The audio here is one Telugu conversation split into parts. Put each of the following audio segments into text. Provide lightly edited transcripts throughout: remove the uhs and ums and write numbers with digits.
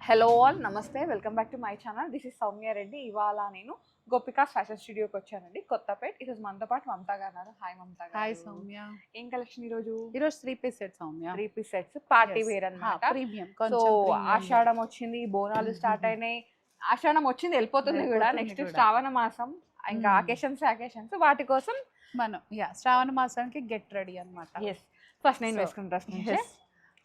హలో ఆల్ నమస్తే welcome back to my channel. This is Soumya Reddy. ఇవాళ నేను గోపికాస్ ఫ్యాషన్ స్టూడియోకి వచ్చానండి, కొత్తపేట్. ఈరోజు మనతో పాటు మమతా గారు ఉన్నారు. హాయ్ మమతా గారు. హాయ్ సౌమ్య. ఏం కలెక్షన్ ఈరోజు? ఈరోజు 3 piece set Soumya. 3 piece sets party wear అన్నమాట. ప్రీమియం సో కొంచెం ప్రీమియం. ఆషాఢం వచ్చింది, బోనాలు స్టార్ట్ అయినాయి. ఆషాఢం వచ్చింది, వెళ్ళిపోతుంది కూడా. నెక్స్ట్ శ్రావణ మాసం, ఇంకా అకేషన్స్ వాటి కోసం మనం శ్రావణ మాసానికి గెట్ రెడీ అన్నమాట. ఎస్, ఫస్ట్ నేను వేసుకున్న డ్రెస్ నుంచి.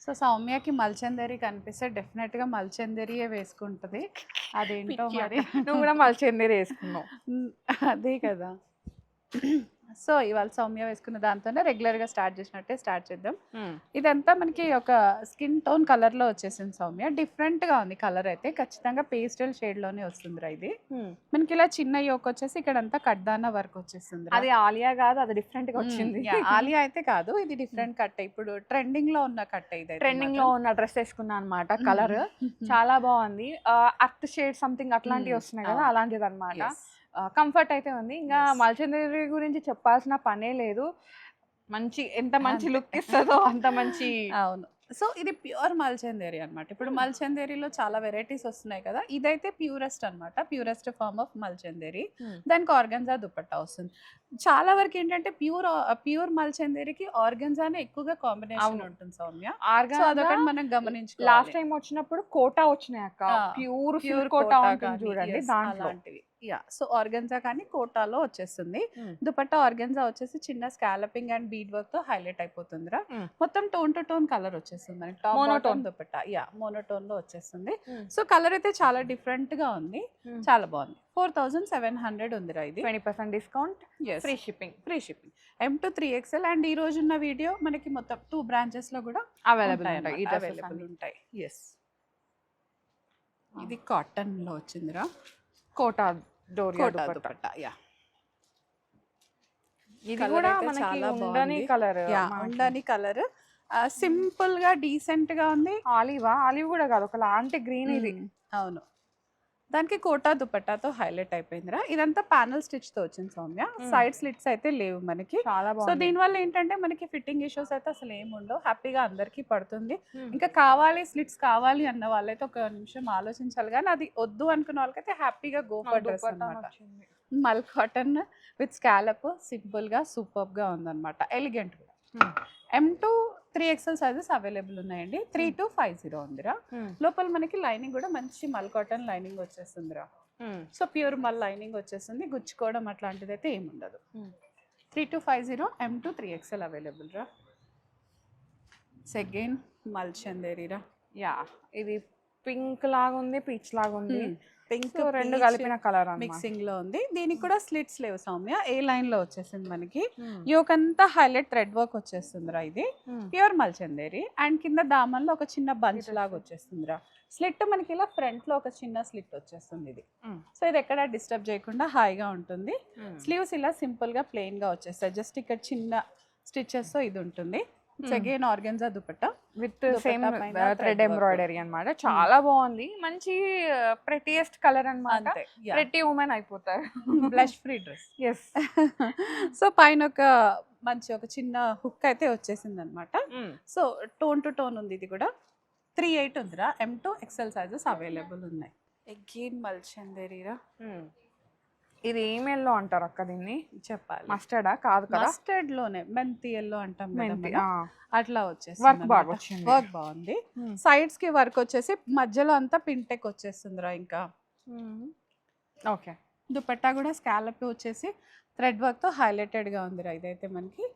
సో సౌమ్యకి మల్చందరి కనిపిస్తే డెఫినెట్ గా మల్చందరియే వేసుకుంటది. అదేంటో మరి. నువ్వు కూడా మల్చందరి వేసుకున్నావు. అదే కదా. సో ఇవాళ సౌమ్య వేసుకున్న దాంతోనే రెగ్యులర్ గా స్టార్ట్ చేసినట్టే స్టార్ట్ చేద్దాం. ఇదంతా మనకి ఒక స్కిన్ టోన్ కలర్ లో వచ్చేసింది సౌమ్య. డిఫరెంట్ గా ఉంది కలర్ అయితే. ఖచ్చితంగా పేస్టల్ షేడ్ లోనే వస్తుందిరా ఇది. మనకి ఇలా చిన్న యోక్ వచ్చేసి ఇక్కడ అంతా కడ్దానా వర్క్ వచ్చేస్తుంది. అది ఆలియా కాదు, అది డిఫరెంట్ గా వచ్చింది. ఆలియా అయితే కాదు, ఇది డిఫరెంట్ కట్. ఇప్పుడు ట్రెండింగ్ లో ఉన్న కట్ ఇది. ట్రెండింగ్ లో ఉన్న డ్రెస్ వేసుకున్నా అనమాట. కలర్ చాలా బాగుంది. అర్త్ షేడ్ సంథింగ్ అట్లాంటివి వస్తున్నాయి కదా, అలాంటిది అనమాట. కంఫర్ట్ అయితే ఉంది. ఇంకా మల్చందరి గురించి చెప్పాల్సిన పనే లేదు. ఎంత మంచి లుక్ ఇస్తుందో అంత మంచి. అవును. సో ఇది ప్యూర్ మల్చందేరి అనమాట. ఇప్పుడు మల్చందేరిలో చాలా వెరైటీస్ వస్తున్నాయి కదా, ఇదైతే ప్యూరెస్ట్ అనమాట. ప్యూరెస్ట్ ఫార్మ్ ఆఫ్ మల్చందేరి. దానికి ఆర్గన్జా దుపట్టా వస్తుంది. చాలా వరకు ఏంటంటే ప్యూర్ మల్చందేరికి ఆర్గన్జానే ఎక్కువగా కాంబినేషన్ ఉంటుంది సౌమ్య. అదొకటి మనం గమనించుకోవాలి. లాస్ట్ టైం వచ్చినప్పుడు కోటా వచ్చినాయి అక్క, ప్యూర్ కోటా ఉంటుంది చూడండి, అలాంటివి. సో ఆర్గన్జా కానీ కోటాలో వచ్చేస్తుంది. దుపట్టా ఆర్గన్జా వచ్చేసి చిన్న స్కాలపింగ్ అండ్ బీడ్ వర్క్ తో హైలైట్ అయిపోతుందిరా. మొత్తం టోన్ టు టోన్ కలర్ వచ్చేస్తుంది మనకి. మోనోటోన్ దుపట్టా మోనోటోన్ లో వచ్చేస్తుంది. సో కలర్ అయితే చాలా డిఫరెంట్ గా ఉంది, చాలా బాగుంది. 4700 ఉందిరా ఇది. 20% discount, free shipping. M to 3XL. And ఈ రోజు ఉన్న వీడియో మనకి మొత్తం 2 బ్రాంచెస్ లో కూడా అవైలబుల్ ఉంటాయి. ఎస్, ఇది కాటన్ లో వచ్చిందిరా. కోటా దుపట్టా. ఇది కూడా మనకి ఉండని కలర్. సింపుల్ గా డీసెంట్ గా ఉంది. ఆలివ్ కూడా కాదు, ఒక లాంటి గ్రీన్ ఇది. అవును, దానికి కోటా దుపట్టాతో హైలైట్ అయిపోయిందిరా. ఇదంతా ప్యానల్ స్టిచ్ తో వచ్చింది సౌమ్య. సైడ్ స్లిట్స్ అయితే లేవు మనకి. సో దీనివల్ల ఏంటంటే మనకి ఫిట్టింగ్ ఇష్యూస్ అయితే అసలు ఏమి ఉండవు. హ్యాపీగా అందరికీ పడుతుంది. ఇంకా కావాలి స్లిట్స్ కావాలి అన్న వాళ్ళైతే ఒక నిమిషం ఆలోచించాలి, కానీ అది వద్దు అనుకున్న వాళ్ళకైతే హ్యాపీగా గో ఫర్ డ్రెస్ అన్నమాట. మల్ కాటన్ విత్ స్కాలప్, సింపుల్ గా సూపర్ గా ఉందన్నమాట. ఎలిగెంట్ కూడా. M to 3XL sizes available ఉన్నాయండి. 3 to 50 ఉందిరా. లోపల మనకి లైనింగ్ కూడా మంచి మల్ కాటన్ లైనింగ్ వచ్చేస్తుందిరా. సో ప్యూర్ మల్ లైనింగ్ వచ్చేస్తుంది. గుచ్చుకోవడం అట్లాంటిది అయితే ఏముండదు. 3 to 50, M to 3XL available రా. సెకండ్ మల్చందేరిరా. ఇది పింక్ లాగా ఉంది, పీచ్ లాగా ఉంది. పింక్ రెండు కలిపిన కలర్ మిక్సింగ్ లో ఉంది. దీనికి కూడా స్లిట్స్ లేవు సౌమ్య. ఏ లైన్ లో వచ్చేసింది మనకి. యోక్ అంతా హైలైట్ థ్రెడ్ వర్క్ వచ్చేస్తుందిరా. ఇది ప్యూర్ మల్చందేరి. అండ్ కింద దామన్లో ఒక చిన్న బంచ్ లాగా వచ్చేస్తుందిరా. స్లిట్ మనకి ఇలా ఫ్రంట్ లో ఒక చిన్న స్లిట్ వచ్చేస్తుంది ఇది. సో ఇది ఎక్కడ డిస్టర్బ్ చేయకుండా హాయిగా ఉంటుంది. స్లీవ్స్ ఇలా సింపుల్ గా ప్లెయిన్ గా వచ్చేస్తాయి. జస్ట్ ఇక్కడ చిన్న స్టిచెస్ తో ఇది ఉంటుంది. Again organza dupatta with same thread embroidery అన్నమాట. చాలా బాగుంది. మంచి ప్రెటియెస్ట్ కలర్ అన్నమాట. ప్రెటీ ఉమెన్ అయిపోతారు. Blush free dress. Yes. So పైన ఒక చిన్న హుక్ అయితే వచ్చేసింది అనమాట. సో టోన్ టు టోన్ ఉంది. ఇది కూడా 38 ఉందిరా. M to XL sizes available ఉన్నాయి. అగైన్ మల్చందేరిరా. ఇది ఏం ఎల్లో అంటారు అక్క దీన్ని? చెప్పాలి. మస్టర్డా? కాదు కదా, మస్టర్డ్ లోనే మెంతి ఎల్లో అంటాం. అట్లా వచ్చేసి వర్క్ బాగుంది. సైడ్స్ కి వర్క్ వచ్చేసి మధ్యలో అంతా పింటెక్ వచ్చేస్తుందిరా. ఇంకా ఓకే. దుపట్టా కూడా స్కాలప్ వచ్చేసి థ్రెడ్ వర్క్ తో హైలైటెడ్ గా ఉందిరా. ఇదైతే మనకి.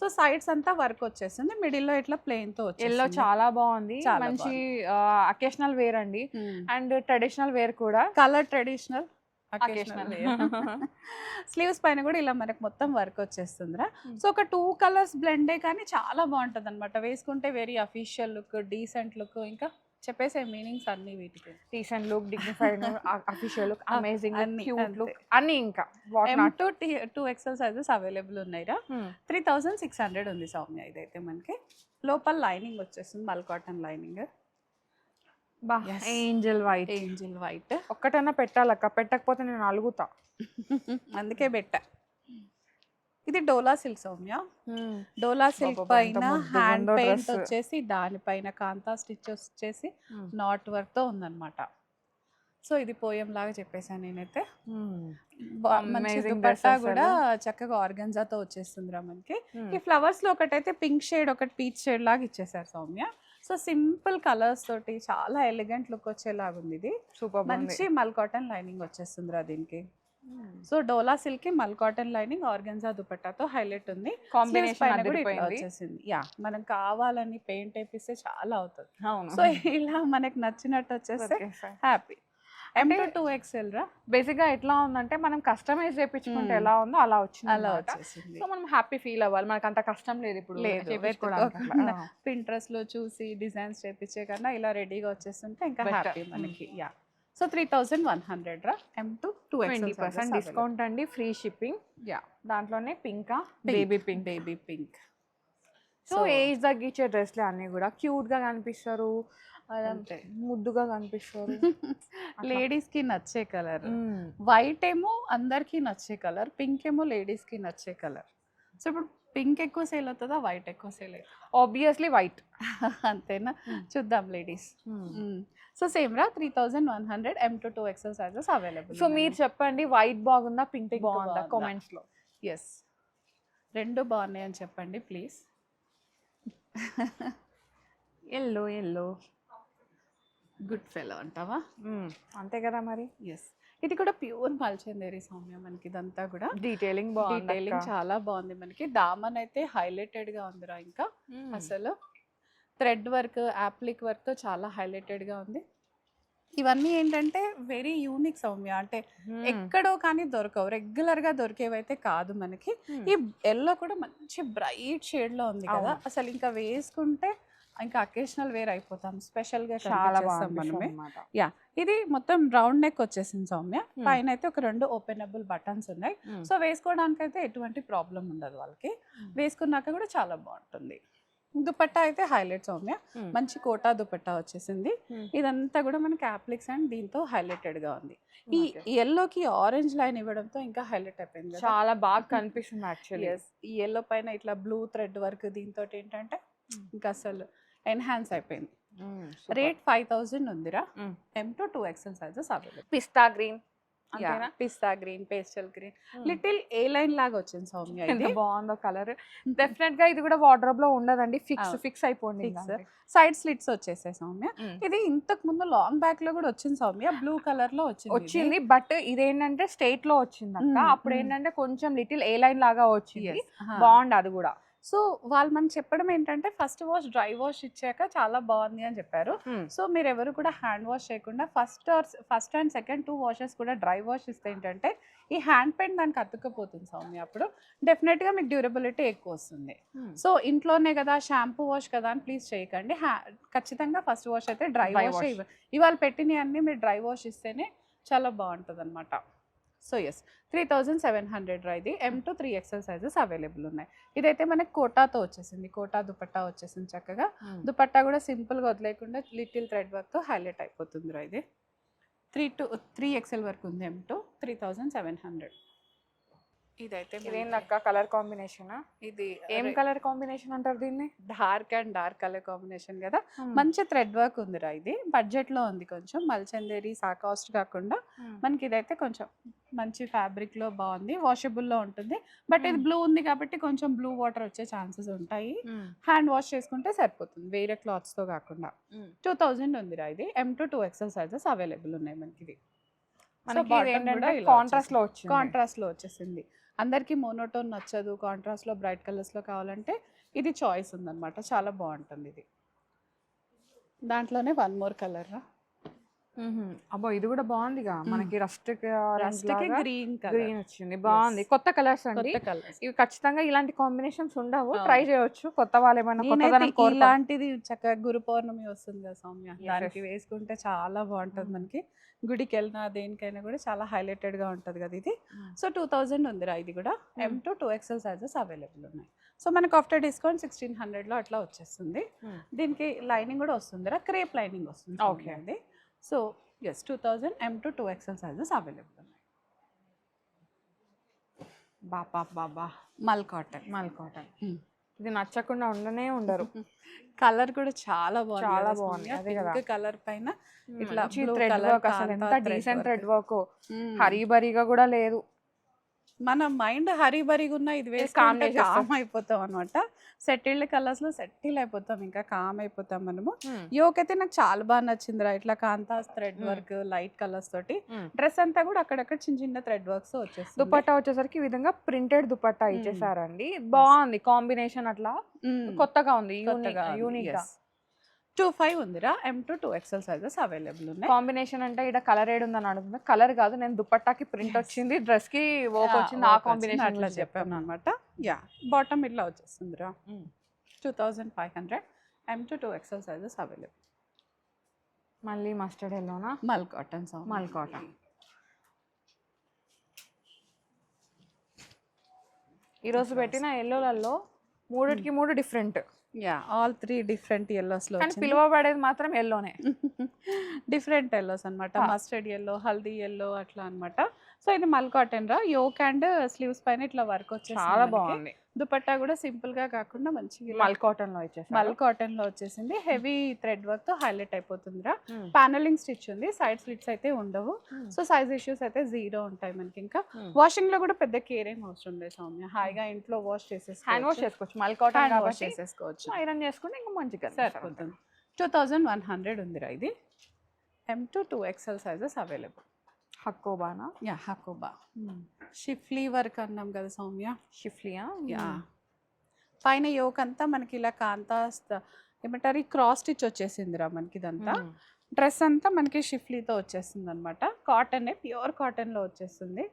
సో సైడ్స్ అంతా వర్క్ వచ్చేసింది. మిడిల్ లో ఇట్లా ప్లెయిన్ తో ఎల్లో చాలా బాగుంది. మంచి అకేషనల్ వేర్ అండి. అండ్ ట్రెడిషనల్ వేర్ కూడా. కలర్ ట్రెడిషనల్, స్లీవ్స్ పైన కూడా ఇలా మనకు మొత్తం వర్క్ వచ్చేస్తుందిరా. సో ఒక 2 కలర్స్ బ్లెండే కానీ చాలా బాగుంటుంది అనమాట. వేసుకుంటే very official look, decent look, ఇంకా చెప్పేసే మీనింగ్స్ అన్ని వీటికి. Decent look, dignified look, official look, amazing, cute look అన్ని. ఇంకా M to 2XL sizes available ఉన్నాయిరా. 3600 ఉంది సౌమ్య. ఇదైతే మనకి లోపల లైనింగ్ వచ్చేస్తుంది, మల్ కాటన్ లైనింగ్. ఏంజల్ వైట్ ఒక్కటన్నా పెట్టాలక్క, పెట్టకపోతే నేను అలుగుతా. అందుకే పెట్టా. ఇది డోలా సిల్క్ సౌమ్య. డోలా సిల్క్ పైన హ్యాండ్ పెయింట్ వచ్చేసి దానిపైన కాంతా స్టిచ్ వచ్చేసి నాట్ వర్క్ తో ఉందన్నమాట. సో ఇది పోయం లాగా చెప్పేసాను నేనైతే. మంచి దుపట్టా కూడా చక్కగా ఆర్గన్జాతో వచ్చేస్తుందిరా మనకి. ఈ ఫ్లవర్స్ లో ఒకటైతే పింక్ షేడ్ ఒకటి పీచ్ షేడ్ లాగా ఇచ్చేసారు సౌమ్య. సో సింపుల్ కలర్స్ తోటి చాలా ఎలిగెంట్ లుక్ వచ్చేలాగా ఉంది ఇది. సూపర్ మంచి మల్ కాటన్ లైనింగ్ వచ్చేస్తుందిరా దీనికి. సో డోలా సిల్క్ కి మల్ కాటన్ లైనింగ్ ఆర్గన్జా దుపట్టాతో హైలైట్ ఉంది. కాంబినేషన్ కూడా ఇట్లా వచ్చేసింది. యా మనం కావాలని పెయింట్ వేపిస్తే చాలా అవుతుంది. సో ఇలా మనకి నచ్చినట్టు వచ్చేస్తే హ్యాపీ. M2XL రా. బేసిక్ గా ఎట్లా ఉందంటే మనం కస్టమైజ్ చేయించుకుంటే ఎలా ఉందో అలా వచ్చింది. అలా వచ్చేసింది. సో మనం హ్యాపీ ఫీల్ అవ్వాలి. మనకు అంత కష్టం లేదు ఇప్పుడు పింట్రెస్ట్ లో చూసి డిజైన్స్ చేయించే కన్నా ఇలా రెడీగా వచ్చేస్తుంటే ఇంకా హ్యాపీ మనకి. యా. సో 3100 రా. M2XL 20% డిస్కౌంట్ అండి, ఫ్రీ షిప్పింగ్. యా. దాంట్లోనే pink baby pink. So age తగ్గించే డ్రెస్లే అన్ని కూడా క్యూట్ గా కనిపిస్తారు, ముద్దుగా కనిపిస్తారు. లేడీస్ కి నచ్చే కలర్. వైట్ ఏమో అందరికి నచ్చే కలర్, పింక్ ఏమో లేడీస్ కి నచ్చే కలర్. సో ఇప్పుడు పింక్ ఎక్కువ సేల్ అవుతుందా, వైట్ ఎక్కువ సేల్ అవుతుంది? Obviously white. అంతేనా? చూద్దాం లేడీస్. సో సేమ్ రా. 3100 M2XL సైజెస్ అవైలబుల్. సో మీరు చెప్పండి, వైట్ బాగుందా పింక్ బాగుందా కామెంట్స్ లో? ఎస్, రెండు బాగున్నాయి అని చెప్పండి ప్లీజ్. ఎల్లో గుడ్ ఫెలో అంటావా? అంతే కదా మరి. ఎస్, ఇది కూడా ప్యూర్ మల్చందేరి సౌమ్య మనకి. ఇదంతా కూడా డీటెయిలింగ్ చాలా బాగుంది మనకి. దామన్ అయితే హైలైటెడ్ గా ఉందిరా. ఇంకా అసలు థ్రెడ్ వర్క్, యాప్లిక్ వర్క్ తో చాలా హైలైటెడ్ గా ఉంది. ఇవన్నీ ఏంటంటే వెరీ యూనిక్ సౌమ్య. అంటే ఎక్కడో కానీ దొరకవు, రెగ్యులర్ గా దొరికేవైతే కాదు మనకి. ఈ ఎల్లో కూడా మంచి బ్రైట్ షేడ్ లో ఉంది కదా, అసలు ఇంకా వేసుకుంటే ఇంకా అకేషనల్ వేర్ అయిపోతాం, స్పెషల్ గా చాలా మనమే. యా, ఇది మొత్తం రౌండ్ నెక్ వచ్చేసింది సౌమ్య. పైన అయితే ఒక 2 ఓపెనబుల్ బటన్స్ ఉన్నాయి. సో వేసుకోవడానికి అయితే ఎటువంటి ప్రాబ్లం ఉండదు వాళ్ళకి. వేసుకున్నాక కూడా చాలా బాగుంటుంది. దుపట్టా అయితే హైలైట్ సౌమ్య, మంచి కోటా దుపట్టా వచ్చేసింది. ఇదంతా కూడా మనకి అప్లిక్స్ అండ్ దీంతో హైలైటెడ్ గా ఉంది. ఈ ఎల్లోకి ఆరెంజ్ లైన్ ఇవ్వడంతో ఇంకా హైలైట్ అయిపోయింది, చాలా బాగా కనిపిస్తుంది యాక్చువల్లీ. ఈ ఎల్లో పైన ఇట్లా బ్లూ థ్రెడ్ వర్క్ దీంతో ఏంటంటే ఇంకా అసలు ఎన్హాన్స్ అయిపోయింది. రేట్ 5000 ఉందిరా. M2XL sizes available. Pista green, pista green, pastel green, little a line లాగా వచ్చింది సౌమ్య. ఎంత బాగుందో కలర్. డెఫినెట్ గా ఇది కూడా వార్డ్రోబ్ లో ఉండదండి, ఫిక్స్ అయిపోయింది. సైడ్ స్లిట్స్ వచ్చేసాయి సౌమ్య. ఇది ఇంతకు ముందు లాంగ్ బ్యాక్ లో కూడా వచ్చింది సౌమ్య, బ్లూ కలర్ లో వచ్చింది. బట్ ఇదేంటంటే స్ట్రైట్ లో వచ్చింది అక్క. అప్పుడు ఏంటంటే కొంచెం లిటిల్ ఏ లైన్ లాగా వచ్చింది, బాగుంది అది కూడా. సో వాళ్ళు మనకి చెప్పడం ఏంటంటే ఫస్ట్ వాష్ డ్రై వాష్ ఇచ్చాక చాలా బాగుంది అని చెప్పారు. సో మీరు ఎవరు కూడా హ్యాండ్ వాష్ చేయకుండా ఫస్ట్ అండ్ సెకండ్ 2 వాషెస్ కూడా డ్రై వాష్ ఇస్తే ఏంటంటే ఈ హ్యాండ్ పెయింట్ దానికి అతుక్కపోతుంది సౌమ్య. అప్పుడు డెఫినెట్గా మీకు డ్యూరబిలిటీ ఎక్కువ వస్తుంది. సో ఇంట్లోనే కదా, షాంపూ వాష్ కదా అని ప్లీజ్ చేయకండి. ఖచ్చితంగా ఫస్ట్ వాష్ అయితే డ్రై వాష్ ఇవాళ పెట్టినవి అన్నీ మీరు డ్రై వాష్ ఇస్తేనే చాలా బాగుంటుంది అనమాట. సో ఎస్, 3700 ఇది. M2XL సైజెస్ అవైలబుల్ ఉన్నాయి. ఇదైతే మనకి కోటాతో వచ్చేసింది, కోటా దుపట్టా వచ్చేసింది చక్కగా. దుపట్టా కూడా సింపుల్గా వదిలేకుండా లిటిల్ థ్రెడ్ వర్క్తో హైలైట్ అయిపోతుంది రా. ఇది 3XL వరకు ఉంది. M2 3700. ఇదైతే ఇదేందక్క కలర్ కాంబినేషన్? ఇది ఏం కలర్ కాంబినేషన్ అంటారు దీన్ని? Dark and dark colour combination కదా, మంచి థ్రెడ్ వర్క్ ఉందిరా. ఇది బడ్జెట్ లో ఉంది కొంచెం, మల్చందేరి కాస్ట్ కాకుండా మనకి ఇదైతే కొంచెం మంచి ఫ్యాబ్రిక్ లో బాగుంది, వాషబుల్ లో ఉంటుంది. బట్ ఇది బ్లూ ఉంది కాబట్టి కొంచెం బ్లూ వాటర్ వచ్చే ఛాన్సెస్ ఉంటాయి. హ్యాండ్ వాష్ చేసుకుంటే సరిపోతుంది, వేరే క్లాత్స్ తో కాకుండా. 2000 ఉందిరా ఇది. M2XL సైజెస్ అవైలబుల్ ఉన్నాయి మనకి. ఇది కాంట్రాస్ట్ లో వచ్చేసింది. అందరికి మోనోటోన్ నచ్చదు, కాంట్రాస్ట్ లో బ్రైట్ కలర్స్ లో కావాలంటే ఇది చాయిస్ ఉందన్నమాట, చాలా బాగుంటుంది ఇది. దాంట్లోనే 1 మోర్ కలర్ రా. అబ్బో ఇది కూడా బాగుందిగా, మనకి రస్ట్ గ్రీన్ వచ్చింది, బాగుంది. కొత్త కలర్స్ అండి ఇవి. ఖచ్చితంగా ఇలాంటి కాంబినేషన్స్ ఉండవు, ట్రై చేయొచ్చు కొత్త వాళ్ళు ఏమైనా. ఇలాంటిది చక్కగా గురు పౌర్ణమి వస్తుంది కదా సౌమ్య, దానికి వేసుకుంటే చాలా బాగుంటుంది. మనకి గుడికి వెళ్ళినా దేనికైనా కూడా చాలా హైలైటెడ్ గా ఉంటది కదా ఇది. సో 2000 ఉందిరా ఇది కూడా. M2XL సైజెస్ అవైలబుల్ ఉన్నాయి. సో మనకు ఆఫ్టర్ డిస్కౌంట్ 1600 లో అట్లా వచ్చేస్తుంది. దీనికి లైనింగ్ కూడా వస్తుందిరా, క్రేప్ లైనింగ్ వస్తుంది. ఓకే అండి. So yes, 2000 M2XL sizes available ఉన్నాయి. బాబా బాబా మల్ కాటన్. మల్ కాటన్. ఇది నచ్చకుండా ఉండనే ఉండరు. కలర్ కూడా చాలా బాగుంది, చాలా బాగుంది. అదే కదా, పింక్ కలర్ పైన ఇట్లా బ్లూ థ్రెడ్ కలర్ వర్క్, అసలు ఎంత డీసెంట్ థ్రెడ్ వర్క్, హరీబరీగా కూడా లేదు. మన మైండ్ హరీబరీగా ఉన్న ఇది వేసుకుంటే కామ్ అయిపోతాం అనమాట. సెటిల్డ్ కలర్స్ లో సెటిల్ అయిపోతాం, ఇంకా కామ్ అయిపోతాం మనము. యోక్ అయితే నాకు చాలా బాగా నచ్చిందిరా, ఇట్లా కాంతాస్ థ్రెడ్ వర్క్ లైట్ కలర్స్ తోటి. డ్రెస్ అంతా కూడా అక్కడక్కడ చిన్న చిన్న థ్రెడ్ వర్క్స్ వచ్చేస్తుంది. దుపట్టా వచ్చేసరికి ఈ విధంగా ప్రింటెడ్ దుపట్టా ఇచ్చేసారండి. బాగుంది కాంబినేషన్, అట్లా కొత్తగా ఉంది, యూనిక్ గా. 25 ఉందిరా, M2 2XL సైజెస్ అవైలబుల్ ఉన్నాయి. కాంబినేషన్ అంటే ఇక్కడ కలర్ ఏడు ఉందని అడుగుతుంది. కలర్ కాదు, నేను దుపట్టాకి ప్రింట్ వచ్చింది, డ్రెస్ కి వర్క్ వచ్చింది, ఆ కాంబినేషన్ అట్లా చెప్పాను అనమాట. యా, బాటమ్ ఇట్లా వచ్చేస్తుందిరా. 2500, M2 2XL సైజెస్ అవైలబుల్. మళ్ళీ మస్టర్డ్ ఎల్లోనా, మల్ కాటన్. మల్ కాటన్. ఈరోజు పెట్టిన ఎల్లోలలో మూడిటికి మూడు different. Yeah, all 3 different yellows లో, కానీ పిలువబడేది మాత్రం ఎల్లోనే. డిఫరెంట్ ఎల్లోస్ అనమాట. మస్టర్డ్ ఎల్లో, హల్దీ ఎల్లో అట్లా అనమాట. సో ఇది మల్ కాటన్ రా. యోక్ అండ్ స్లీవ్స్ పైన ఇట్లా వర్క్ వచ్చేసి చాలా బాగుంది. దుపట్టా కూడా సింపుల్ గా కాకుండా మంచిగా మల్ కాటన్ లో వచ్చేసింది. మల్ కాటన్ లో వచ్చేసింది. హెవీ థ్రెడ్ వర్క్ తో హైలైట్ అయిపోతుందిరా. ప్యానలింగ్ స్టిచ్ ఉంది, సైడ్ స్లిట్స్ అయితే ఉండవు. సో సైజ్ ఇష్యూస్ అయితే 0 ఉంటాయి మనకి. ఇంకా వాషింగ్ లో కూడా పెద్ద కేర్ ఏం అవసరం లేదు సౌమ్య, హాయిగా ఇంట్లో వాష్ చేసేసుకోవచ్చు. హ్యాండ్ వాష్ చేసుకోవచ్చు, మల్ కాటన్ వాష్ చేసేసుకోవచ్చు, ఐరన్ చేసుకుంటే ఇంకా మంచిగా సరిపోతుంది. 2100 ఉందిరా ఇది. M2 2XL sizes available. హకోబానా? యా, హకోబా. షిఫ్లీ వర్క్ అన్నాం కదా సౌమ్య. షిఫ్లియా? యా, పైన యోక్ అంతా మనకి ఇలా కాంతాస్ ఏమంటారు క్రాస్ స్టిచ్ వచ్చేసిందిరా మనకి. ఇదంతా డ్రెస్ అంతా మనకి షిఫ్లీతో వచ్చేస్తుంది అనమాట. కాటన్, ప్యూర్ కాటన్ లో వచ్చేస్తుంది.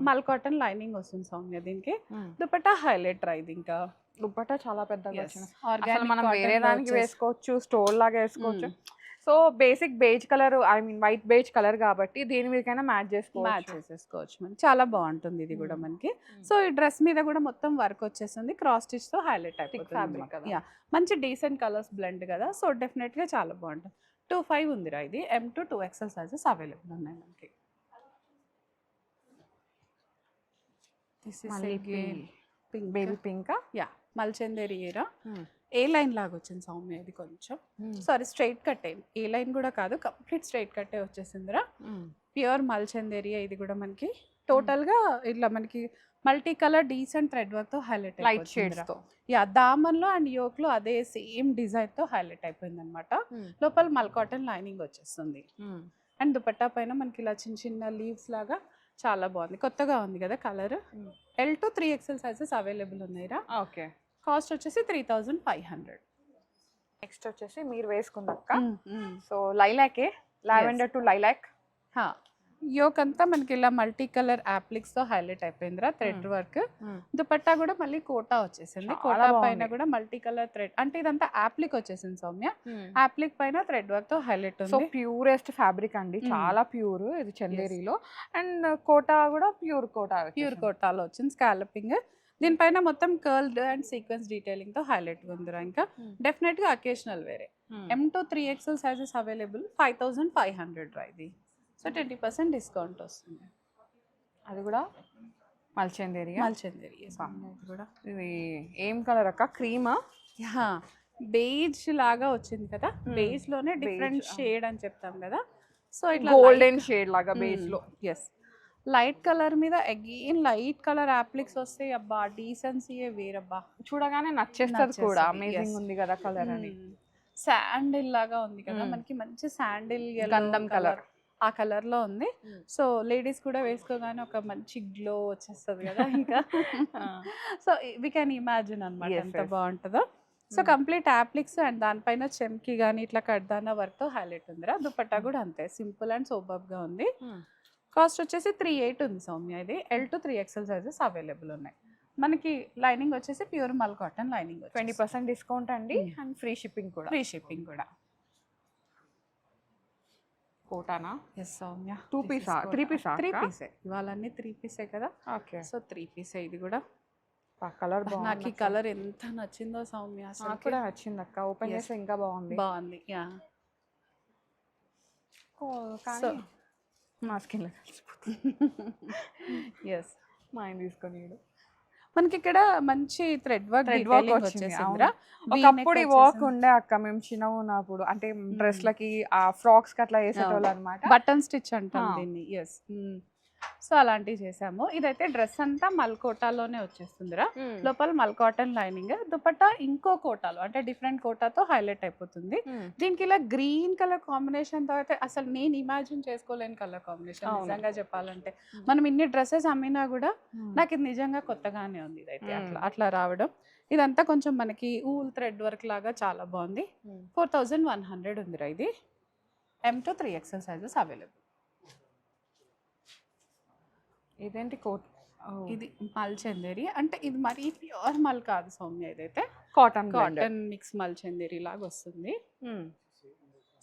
మల్ కాటన్ లైనింగ్ వస్తుంది సౌమ్య దీనికి. దుపట్టా హైలైట్ రా ఇది. ఇంకా దుపట్టా చాలా పెద్దగా వచ్చింది. ఆర్గానిక్ మనం వేరే దానికి వేసుకోవచ్చు, స్టోర్ లాగా వేసుకోవచ్చు. So basic beige colour, I mean white beige colour కాబట్టి దేని మీదకైనా మ్యాచ్ చేసేసుకోవచ్చు మనకి. చాలా బాగుంటుంది ఇది కూడా మనకి. సో ఈ డ్రెస్ మీద కూడా మొత్తం వర్క్ వచ్చేస్తుంది, క్రాస్ స్టిచ్ తో హైలైట్ అయిపోతుంది. యా, మంచి డీసెంట్ కలర్స్ బ్లెండ్ కదా, సో డెఫినెట్ గా చాలా బాగుంటుంది. 25 ఉందిరా ఇది. M2 2XL సైజెస్ అవైలబుల్ ఉన్నాయి మనకి. Baby pink. యా, మల్చందేరి ఏరా. ఏ లైన్ లాగా వచ్చింది సౌమ్య ఇది కొంచెం. సారీ, స్ట్రైట్ కట్ అయింది. ఏ లైన్ కూడా కాదు, కంప్లీట్ స్ట్రైట్ కట్టే వచ్చేసిందిరా. ప్యూర్ మల్చందేరియా ఇది కూడా మనకి. టోటల్ గా ఇట్లా మనకి multi colour decent thread work తో హైలైట్ లైట్ షేడ్స్ తో. యా, దామన్ లో అండ్ యోక్ లో అదే సేమ్ డిజైన్ తో హైలైట్ అయిపోయింది అనమాట. లోపల మల్ కాటన్ లైనింగ్ వచ్చేస్తుంది. అండ్ దుపట్టా పైన మనకి ఇలా చిన్న చిన్న లీవ్స్ లాగా చాలా బాగుంది, కొత్తగా ఉంది కదా colour. L2 3XL sizes available ఉన్నాయిరా. ఓకే, కాస్ట్ వచ్చేసి 3500. నెక్స్ట్ వచ్చేసి మీరు వేసుకుందాక. సో లైలాకే, లావెండర్ టు లైలాక్. యోక్ అంతా మనకి ఇలా మల్టీ కలర్ యాప్లిక్స్ తో హైలైట్ అయిపోయిందిరా, థ్రెడ్ వర్క్. దుపట్టా కూడా మళ్ళీ కోటా వచ్చేసింది. కోటా పైన కూడా మల్టీ కలర్ థ్రెడ్, అంటే ఇదంతా యాప్లిక్ వచ్చేసింది సౌమ్య. యాప్లిక్ పైన థ్రెడ్ వర్క్ తో హైలైట్ ఉంది. సో ప్యూరెస్ట్ ఫ్యాబ్రిక్ అండి, చాలా ప్యూర్ ఇది చందేరిలో. అండ్ కోటా కూడా ప్యూర్ కోటాలో వచ్చింది, స్కాలపింగ్. దీనిపైన మొత్తం కర్ల్డ్ అండ్ సీక్వెన్స్ డీటెయిలింగ్ తో హైలైట్ ఉందిరా. ఇంకా డెఫినెట్ గా అకేషనల్ వేరే. M2 3XL sizes available. 5500 రా ఇది. సో 20% డిస్కౌంట్ వస్తుంది. అది కూడా మల్చందేరియా. కూడా ఇది ఏం కలర్ అక్క? క్రీమా? బేజ్ లాగా వచ్చింది కదా, బేజ్ లోనే డిఫరెంట్ షేడ్ అని చెప్తాం కదా. సో ఇట్లా గోల్డెన్ షేడ్ లాగా బేజ్ లో. ఎస్, లైట్ కలర్ మీద అగైన్ లైట్ కలర్ యాప్లిక్స్ వస్తాయి. అబ్బా డీసెన్సీ వేరబ్బా, చూడగానే నచ్చేస్తుంది కూడా. అమేజింగ్ ఉంది కదా కలర్ అని. శాండిల్ లాగా ఉంది కదా మనకి, మంచి శాండిల్ గంధం కలర్, ఆ కలర్ లో ఉంది. సో లేడీస్ కూడా వేసుకోగానే ఒక మంచి గ్లో వచ్చేస్తుంది కదా ఇంకా. సో వి కెన్ ఇమాజిన్ అనమాట ఎంత బాగుంటుందో. సో కంప్లీట్ యాప్లిక్స్ అండ్ దానిపైన చెమ్కి కానీ ఇట్లా కడ్దానా వర్క్ తో హైలైట్ ఉందిరా. దుపట్టా కూడా అంతే సింపుల్ అండ్ సూపర్ గా ఉంది. కాస్ట్ వచ్చేసి 38 ఉంది సౌమ్య ఇది. L2 3XL సైజెస్ అవైలబుల్ ఉన్నాయి మనకి. లైనింగ్ వచ్చేసి ప్యూర్ మల్ కాటన్ లైనింగ్. 20% డిస్కౌంట్ అండి, అండ్ ఫ్రీ షిప్పింగ్ కూడా. కోటానా? ఎస్ సౌమ్య. 2 పీసా? 3 పీసా? 3 పీసే. ఇవాళన్నీ 3 పీసే కదా. ఓకే, సో 3 పీసే ఇది కూడా. కలర్ బాగుంది. నాకు ఈ కలర్ ఎంత నచ్చిందో సౌమ్య, నాకు కూడా నచ్చింది అక్క. ఓపెన్ చేస్తే ఇంకా బాగుంది. యా, సో మా స్కిన్ లో కలిసిపోతుంది. ఎస్, మా ఆయన తీసుకొని మనకి ఇక్కడ మంచి థ్రెడ్ వర్క్ Thread work వచ్చింది, వచ్చేసిందిరా. ఒకప్పుడు ఈ వర్క్ ఉండే అక్క మేము చిన్నగా ఉన్నప్పుడు, అంటే డ్రెస్లకి ఆ ఫ్రాక్స్ కి అట్లా వేసేటోళ్ళు అనమాట. బటన్ స్టిచ్ అంటాం ఆ. దీన్ని. ఎస్. సో అలాంటివి చేసాము. ఇదైతే డ్రెస్ అంతా మల్కోటాలోనే వచ్చేస్తుందిరా. లోపల మల్ కాటన్ లైనింగ్, దుపట్టా ఇంకో కోటాలో అంటే డిఫరెంట్ కోటాతో హైలైట్ అయిపోతుంది. దీనికి ఇలా గ్రీన్ కలర్ కాంబినేషన్ తో అయితే అసలు నేను ఇమాజిన్ చేసుకోలేని కలర్ కాంబినేషన్ అవును. నిజంగా చెప్పాలంటే. మనం ఇన్ని డ్రెస్సెస్ అమ్మినా కూడా నాకు ఇది నిజంగా కొత్తగానే ఉంది. ఇదైతే అట్లా అట్లా రావడం. ఇదంతా కొంచెం మనకి ఊల్ థ్రెడ్ వర్క్ లాగా చాలా బాగుంది. 4100 ఉందిరా ఇది. M to 3XL sizes available. ఇదేంటి కోట్? ఇది మల్ చందేరి అంటే ఇది మరీ ప్యూర్ మల్ కాదు సౌమ్య, ఇదైతే కాటన్ కాటన్ మిక్స్ మల్ చందేరి లాగా వస్తుంది.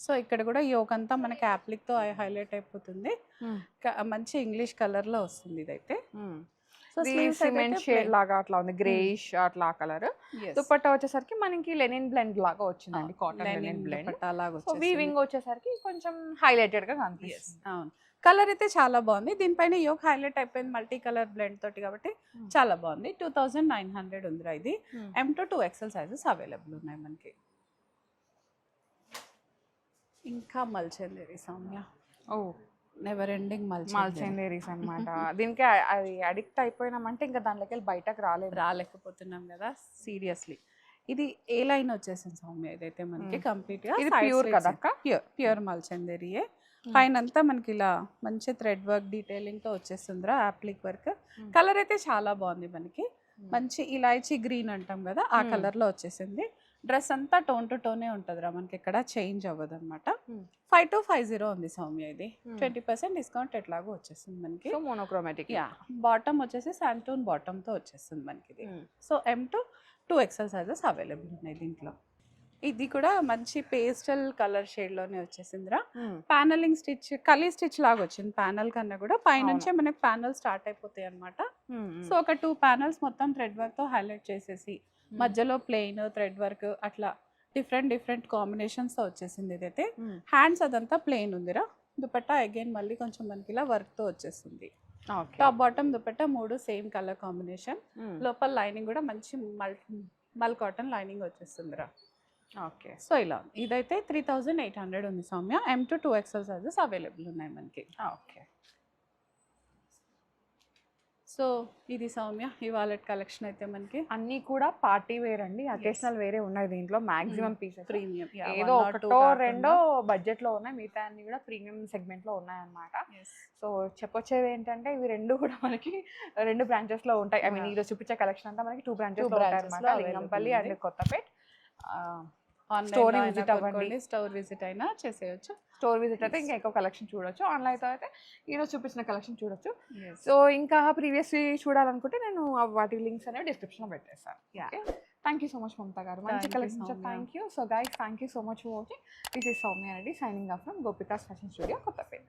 సో ఇక్కడ కూడా యోక్ అంతా మనకి యాప్లిక్ తో హైలైట్ అయిపోతుంది. మంచి ఇంగ్లీష్ కలర్ లో వస్తుంది ఇదైతే. సో సిమెంట్ షేడ్ లాగా అట్లా ఉంది, గ్రేయిష్ అట్లా కలర్. దుపట్టా వచ్చేసరికి మనకి లెనిన్ బ్లెండ్ లాగా వచ్చిందండి, cotton Lenin blend. So weaving వచ్చేసరికి కొంచెం హైలైటెడ్ గా కనిపిస్తుంది. అవును, కలర్ అయితే చాలా బాగుంది. దీనిపైన యోక్ హైలైట్ అయిపోయింది మల్టీ కలర్ బ్లెండ్ తోటి కాబట్టి చాలా బాగుంది. 2900 ఉందిరా ఇది. M to 2XL sizes available ఉన్నాయి మనకి. ఇంకా మల్చందేరి సౌమ్య. ఓ, నెవర్ ఎండింగ్ మల్చందేరీస్ అన్నమాట. దీనికి అది అడిక్ట్ అయిపోయినామంటే ఇంకా దాంట్లోకి వెళ్ళి బయటకు రాలేకపోతున్నాం కదా సీరియస్లీ. ఇది ఏ లైన్ వచ్చేసింది సౌమ్య ఇదైతే మనకి కంప్లీట్ గా. ఇది ప్యూర్ కదా, ప్యూర్ మల్చందేరియే. పైన అంతా మనకి ఇలా మంచి థ్రెడ్ వర్క్ డీటెయిలింగ్ తో వచ్చేస్తుందిరా, యాప్లిక్ వర్క్. కలర్ అయితే చాలా బాగుంది మనకి. మంచి ఇలాచీ గ్రీన్ అంటాం కదా ఆ కలర్ లో వచ్చేసింది. డ్రెస్ అంతా టోన్ టు టోనే ఉంటుందిరా, మనకి ఎక్కడ చేంజ్ అవ్వదు అనమాట. 5250 ఉంది సౌమ్య ఇది. 20% డిస్కౌంట్ ఎట్లాగో వచ్చేస్తుంది మనకి. మోనోక్రోమాటిక్. యా, బాటమ్ వచ్చేసి శాంటూన్ బాటమ్ తో వచ్చేస్తుంది మనకి ఇది. So M to 2XL sizes available ఉన్నాయి దీంట్లో. ఇది కూడా మంచి పేస్టల్ కలర్ షేడ్ లోనే వచ్చేసిందిరా. ప్యానలింగ్ స్టిచ్, కలీ స్టిచ్ లాగా వచ్చింది. ప్యానల్ కన్నా కూడా పైనుంచే మనకి ప్యానల్ స్టార్ట్ అయిపోతాయి అనమాట. సో ఒక 2 ప్యానల్స్ మొత్తం థ్రెడ్ వర్క్ తో హైలైట్ చేసేసి మధ్యలో ప్లెయిన్ థ్రెడ్ వర్క్ అట్లా డిఫరెంట్ కాంబినేషన్స్ తో వచ్చేసింది ఇదైతే. హ్యాండ్స్ అదంతా ప్లెయిన్ ఉందిరా. దుపట్టా అగైన్ మళ్ళీ కొంచెం మనకి ఇలా వర్క్ తో వచ్చేస్తుంది. Top bottom dupatta 3 same colour combination. లోపల లైనింగ్ కూడా మంచి మల్ కాటన్ లైనింగ్ వచ్చేస్తుందిరా. ఓకే, సో ఇలా ఇదైతే 3800 ఉంది Soumya. M to 2XL sizes available ఉన్నాయి మనకి. ఓకే, సో ఇది సౌమ్య ఈ వాలెట్ కలెక్షన్ అయితే మనకి. అన్నీ కూడా పార్టీ వేర్ అండి, అకేషనల్ వేరే ఉన్నాయి దీంట్లో. మాక్సిమం పీసెస్ ప్రీమియం, ఏదో ఒకటో రెండో బడ్జెట్ లో ఉన్నాయి, మిగతా అన్ని కూడా ప్రీమియం సెగ్మెంట్ లో ఉన్నాయన్నమాట. సో చెప్పొచ్చేది ఏంటంటే ఇవి రెండు కూడా మనకి 2 బ్రాంచెస్ లో ఉంటాయి. ఐ మీన్ ఈరోజు చూపించే కలెక్షన్ అంతా మనకి 2 బ్రాంచెస్ లో ఉంటాయి అన్నమాట, Lingampally and Kothapet. Store visit అవ్వండి, స్టోర్ విజిట్ అయినా చేసేయచ్చు. స్టోర్ విజిట్ అయితే ఇంకా ఎక్కువ కలెక్షన్ చూడొచ్చు, ఆన్లైన్ అయితే ఈరోజు చూపించిన కలెక్షన్ చూడొచ్చు. సో ఇంకా ప్రీవియస్ చూడాలనుకుంటే నేను వాటి లింక్స్ అనేవి డిస్క్రిప్షన్లో పెట్టేస్తాను. Thank you so much Mamata గారు, మంచి collection. Thank you. So guys, thank you so much for watching. This is Soumya Reddy signing off from Gopika's fashion studio, Kothapeta.